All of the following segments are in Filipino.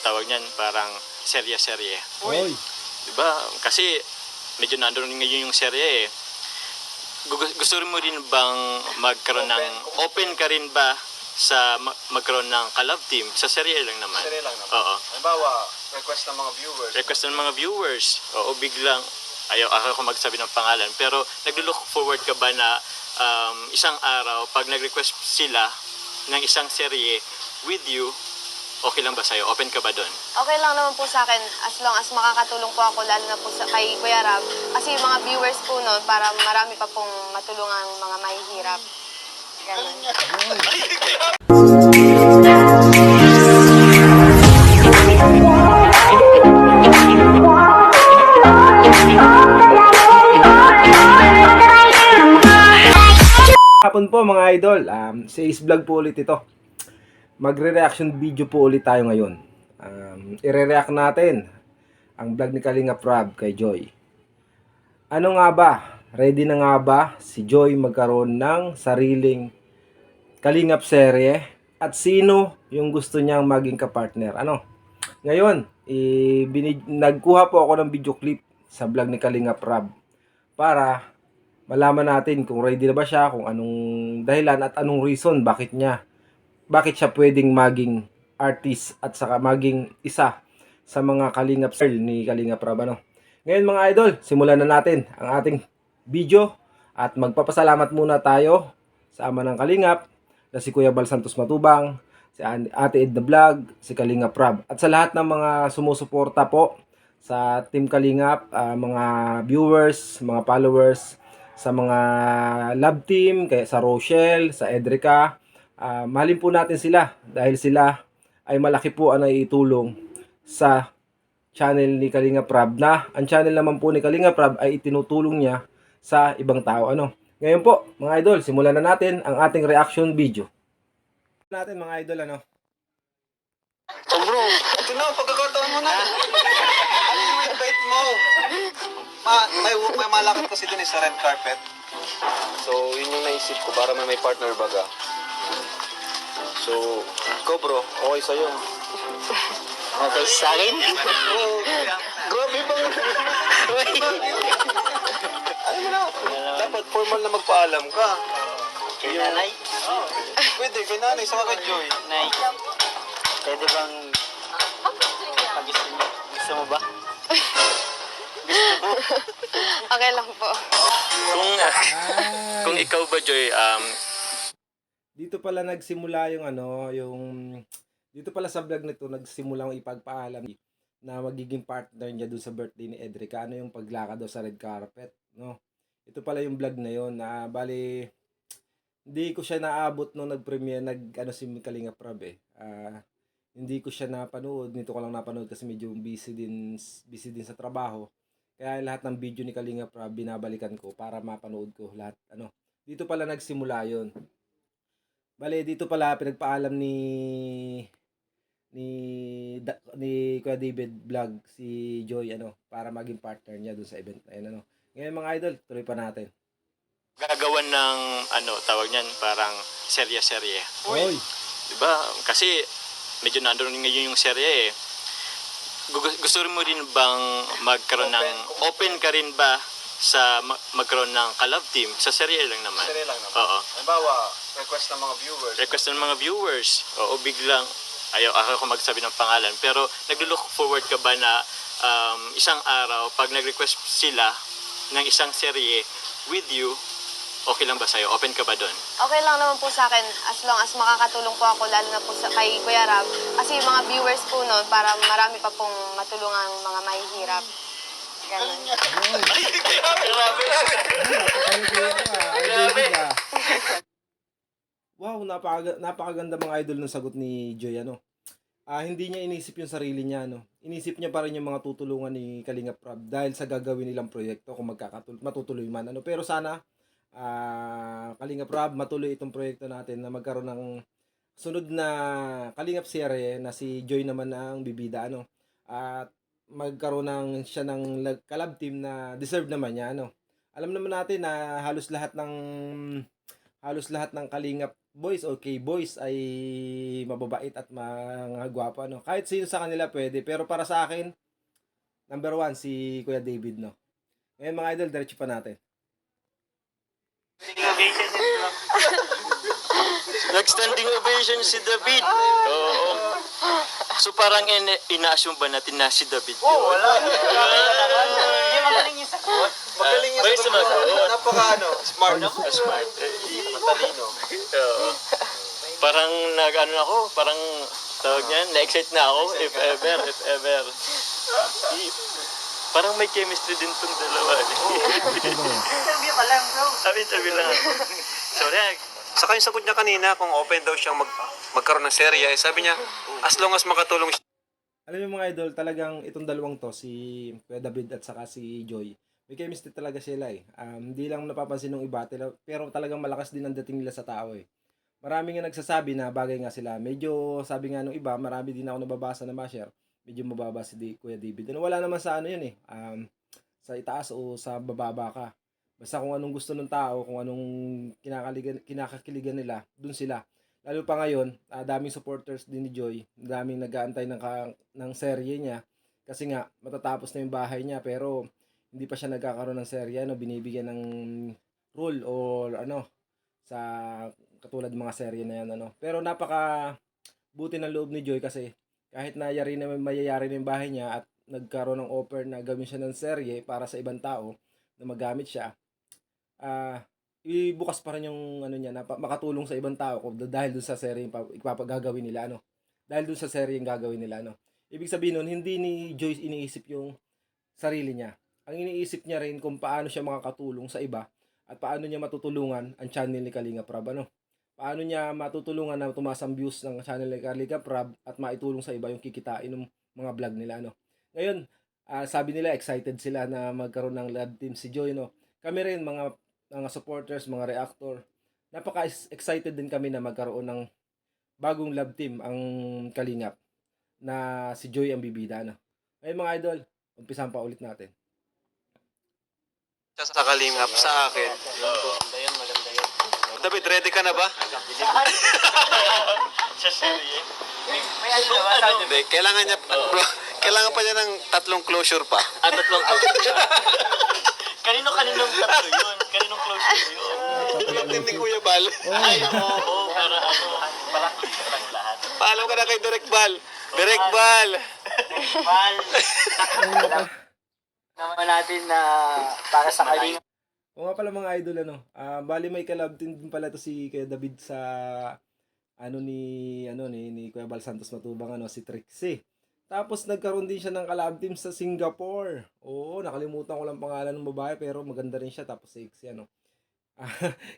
tawag niyan, parang serye-serye. Oy. Diba? Kasi medyo nandoon ngayon yung serye eh. Gusto mo rin bang magkaroon ng open ka rin ba sa magkaroon ng collab team sa serye lang naman? Serye lang naman. Oo. Halimbawa, request ng mga viewers. Request ng mga viewers. Oo, biglang ako magsabi ng pangalan, pero naglo-look forward ka ba na isang araw pag nag-request sila ng isang serye with you, okay lang ba sa'yo? Open ka ba doon? Okay lang naman po sa akin as long as makakatulong po ako lalo na po kay Kuya Rab. Kasi yung mga viewers po noon para marami pa pong matulungan mga mahihirap. Ganun. Hapon po mga idol, sa Ace Vlog po ulit ito. Magre-reaction video po ulit tayo ngayon. Ire-react natin ang vlog ni Kalingap Rab kay Joy. Ano nga ba? Ready na nga ba si Joy magkaroon ng sariling Kalingap serye? At sino yung gusto niyang maging kapartner? Ngayon, nagkuha po ako ng video clip sa vlog ni Kalingap Rab para malaman natin kung ready na ba siya, kung anong dahilan at anong reason bakit siya pwedeng maging artist at saka maging isa sa mga Kalingap ni Kalingap Rab. Ngayon mga idol, simulan na natin ang ating video at magpapasalamat muna tayo sa ama ng Kalingap na si Kuya Bal Santos Matubang, si Ate Edna Vlog, si Kalingap Rab at sa lahat ng mga sumusuporta po sa Team Kalingap, mga viewers, mga followers, sa mga love team, kaya sa Rochelle, sa Edrica. Mahalin po natin sila dahil sila ay malaki po ang naitulong sa channel ni Kalingap Rab na ang channel naman po ni Kalingap Rab ay itinutulong niya sa ibang tao. Ngayon po, mga idol, simulan na natin ang ating reaction video. Natin mga idol, Oh bro, ito na, pagkakataon mo na. Ano yung invite mo? May malakad kasi dun sa red carpet. So, yun yung naisip ko para may partner baga. So, ikaw bro, okay sa'yo. Okay sa akin? Oh, grabe bang... Ano mo na? Dapat formal na magpaalam ka. Kay nanay? Pwede, kay nanay, saka kay Joy. Nay, pwede bang gusto mo ba? Okay lang po. Kung ikaw ba, Joy, dito pala nagsimula dito pala sa vlog nito nagsimula ang ipagpaalam na magiging partner niya doon sa birthday ni Edrica. Yung paglakad daw sa red carpet, Ito pala yung vlog na yon na bali hindi ko siya naabot nung nag-premiere si Kalingap Rab hindi ko siya napanood. Nito ko lang napanood kasi medyo busy din sa trabaho. Kaya lahat ng video ni Kalingap Rab binabalikan ko para mapanood ko lahat. Dito pala nagsimula yon. Bale, dito pala pinagpaalam ni Kuya David Vlog si Joy para maging partner niya dun sa event na yun. Ngayon mga idol, tuloy pa natin. gagawan ng tawag niyan, parang serye-serye. Oy. Diba? Kasi medyo nandoon ngayon yung serye eh. Gusto mo rin bang magkaroon ng open ka rin ba sa magkaroon ng collab team sa serye lang naman? Serye lang naman. Oo. Halimbawa, request ng mga viewers. Request ng mga viewers. Oo, biglang ako magsabi ng pangalan, pero naglo-look forward ka ba na isang araw pag nag-request sila ng isang serye with you, okay lang ba sa'yo? Open ka ba doon? Okay lang naman po sa akin as long as makakatulong po ako lalo na po kay Kuya Rab. Kasi yung mga viewers po noon para marami pa pong matulungan mga mahihirap. Ganun. Wow, napakaganda mga idol ng sagot ni Joy. Hindi niya inisip yung sarili niya. Inisip niya pa rin yung mga tutulungan ni Kalingap Rab dahil sa gagawin nilang proyekto kung matutuloy man. Pero sana Kalingap Rab matuloy itong proyekto natin na magkaroon ng sunod na Kalingap serye na si Joy naman ang bibida. At magkaroon siya ng collab team na deserve naman niya. Alam naman natin na halos lahat ng Kalingap boys o K-boys ay mababait at mga gwapo, ano. Kahit sino sa kanila pwede, pero para sa akin, number one, si Kuya David, no. Ngayon mga idol, diretso pa natin. Nag-standing ovation si David. Oo. So parang ina-assume ba natin na si David yun? Hindi magaling yung sagot. Magaling yung May sagot mo. sumagot. Napaka smart. Smart. Matalino. Oo. Parang nag-ano ako, parang tawag niyan, na-excite na ako, if ever. Parang may chemistry din tong dalawa. Interview ka lang, bro. Sabi lang. Sorry, Saka yung sagot niya kanina, kung open daw siyang magkaroon ng serye, sabi niya, as long as makatulong siya. Alam niyo mga idol, talagang itong dalawang to, si Kuya David at saka si Joy, may chemistry talaga sila eh. Hindi lang napapansin ng iba, pero talagang malakas din ang dating nila sa tao eh. Marami nga nagsasabi na bagay nga sila. Medyo sabi nga nung iba, marami din ako nababasa na basher. Medyo mababa si Kuya David. Ano, wala naman sa ano yun eh. Sa itaas o sa bababa ka. Basta kung anong gusto ng tao, kung anong kinakakiligan nila, dun sila. Lalo pa ngayon, daming supporters din ni Joy. Daming nag-aantay ng serye niya. Kasi nga, matatapos na yung bahay niya. Pero, hindi pa siya nagkakaroon ng serye. No? Binibigyan ng rule or ano, sa katulad mga serye na yan. Ano? Pero napaka buti ng loob ni Joy kasi kahit mayayari na yung bahay niya at nagkaroon ng offer na gawin siya ng serye para sa ibang tao na magamit siya, ibukas pa rin yung ano niya na makatulong sa ibang tao dahil dun sa serye yung ipapagagawin nila, ano. Dahil dun sa serye yung gagawin nila, ano. Ibig sabihin nun, hindi ni Joyce iniisip yung sarili niya. Ang iniisip niya rin kung paano siya makakatulong sa iba at paano niya matutulungan ang channel ni Kalinga Prab, ano. Paano niya matutulungan na tumaas ang views ng channel ni Kalinga Prab at maitulong sa iba yung kikitain ng mga vlog nila, ano. Ngayon, sabi nila excited sila na magkaroon ng love team si Joy, no. Kami rin mga supporters, mga reactor, napaka-excited din kami na magkaroon ng bagong love team ang Kalingap na si Joy ang bibida, no. Ngayon mga idol, umpisahan pa ulit natin. Sa kalingap sa akin. Maganda yun. David, ready ka na ba? sa serye. May ano ba? Sabi Hindi, kailangan niya, bro, kailangan pa niya ng 3 closure pa. Tatlong closure. Kaninong tatlo yun? Kaninong closure yun? Alam din ni Kuya Bal. Ay, oo, para ano, parang lang lahat. Paalam ka na kay Direk Bal. Direk Bal. Mal. Naman natin na para sa Kalinga. O nga pala mga idol, ano, bali may kalab din pala to si Kuya David sa ni Kuya Bal Santos Matubang, ano, si Trixie. Tapos nagkaroon din siya ng collab team sa Singapore. Oo, nakalimutan ko lang pangalan ng babae pero maganda rin siya, tapos sexy, ano.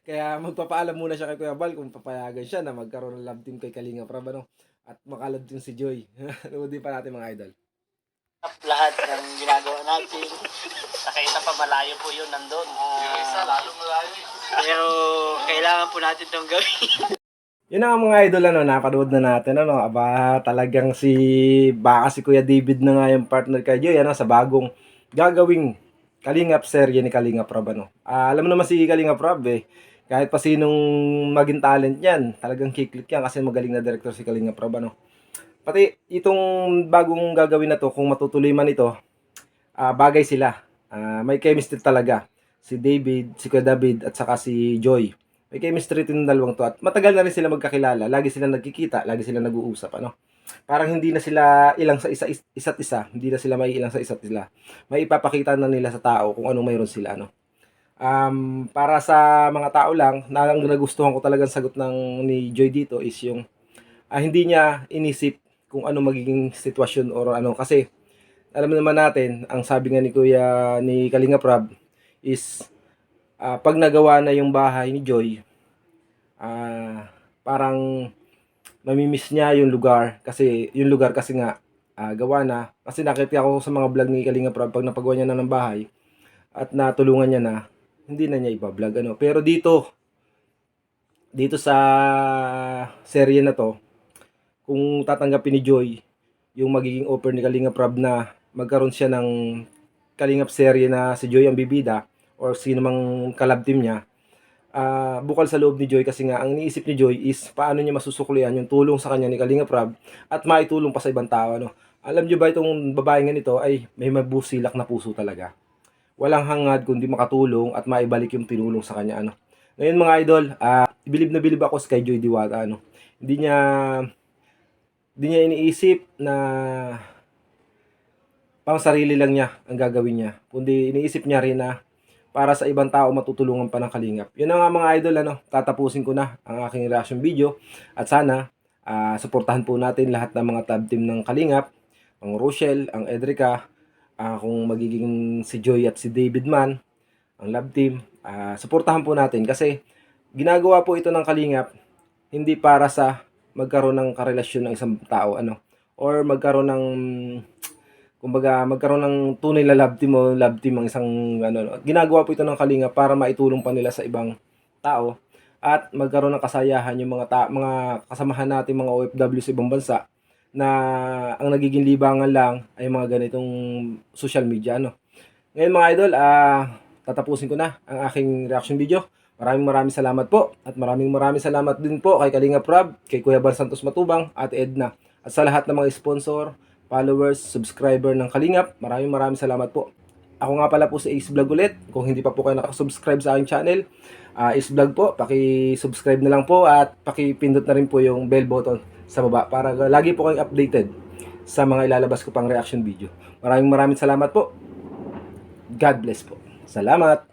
Kaya magpapaalam muna siya kay Kuya Bal kung papayagan siya na magkaroon ng love team kay Kalinga Prab, ano, at makalab team si Joy. Noodin pa natin mga idol. Lahat ng ginagawa natin. Nakita pa malayo po yun nandun. Yung isa lalo malayo. Pero kailangan po natin itong gawin. Yun ang mga idol, ano, napanood na natin, ano, talagang baka si Kuya David na nga yung partner kay Joy, ano, sa bagong gagawing Kalingap serye ni Kalinga Prab, ano. Alam mo naman si Kalinga Prab, eh, kahit pa sinong maging talent yan, talagang kiklik yan kasi magaling na director si Kalinga Prab, ano. Pati itong bagong gagawin na to, kung matutuloy man ito, bagay sila. May chemistry talaga. Si Kuya David at saka si Joy. May chemistry din ng dalawang to. At matagal na rin sila magkakilala. Lagi sila nagkikita, lagi sila nag-uusap, ano. Parang hindi na sila ilang sa isa't isa. Hindi na sila may ilang sa isa't isa. May ipapakita na nila sa tao kung anong mayroon sila, ano. Para sa mga tao lang, ang nagustuhan ko talagang sagot ni Joy dito is yung hindi niya inisip kung ano magiging sitwasyon or ano, kasi alam naman natin, ang sabi nga ni Kalinga Prab is pag nagawa na yung bahay ni Joy, parang mamimiss niya yung lugar kasi nga gawa na, kasi nakita ko sa mga vlog ni Kalinga Prab pag napagawa niya na ng bahay at natulungan niya na, hindi na niya iba-vlog, ano. Pero dito sa serye na to, kung tatanggapin ni Joy yung magiging offer ni Kalinga Prab na magkaroon siya ng Kalingap serye na si Joy ang bibida or sino mang collab team niya, bukal sa loob ni Joy kasi nga ang iniisip ni Joy is paano niya masusuklian yung tulong sa kanya ni Kalinga Prab at maitulong pa sa ibang tao. Ano. Alam niyo ba itong babaeng ganito ay may mabusilak na puso talaga. Walang hangad kundi makatulong at maibalik yung tinulong sa kanya. Ano. Ngayon mga idol, bilib na bilib ako kay Joy Diwata. Ano. Hindi niya iniisip na pang sarili lang niya ang gagawin niya. Kundi iniisip niya rin na para sa ibang tao matutulungan pa ng Kalingap. Yun na nga mga idol, tatapusin ko na ang aking reaction video. At sana, suportahan po natin lahat ng mga tab team ng Kalingap. Ang Rochelle, ang Edrica, kung magiging si Joy at si David man, ang love team. Suportahan po natin kasi ginagawa po ito ng Kalingap hindi para sa magkaroon ng karelasyon ng isang tao, or magkaroon ng magkaroon ng tunay na love team o love team ang isang ginagawa po ito ng Kalinga para maitulong pa nila sa ibang tao at magkaroon ng kasayahan yung mga kasamahan natin mga OFW sa ibang bansa na ang nagiging libangan lang ay mga ganitong social media. Ngayon mga idol, tatapusin ko na ang aking reaction video. Maraming salamat po at maraming salamat din po kay Kalinga Prab, kay Kuya Bal Santos Matubang at Edna at sa lahat ng mga sponsor, followers, subscriber ng Kalingap. Maraming salamat po. Ako nga pala po si Ace Vlog ulit. Kung hindi pa po kayo nakasubscribe sa aking channel, Ace Vlog po, paki-subscribe na lang po at paki-pindot na rin po yung bell button sa baba para lagi po kayong updated sa mga ilalabas ko pang reaction video. Maraming salamat po. God bless po. Salamat!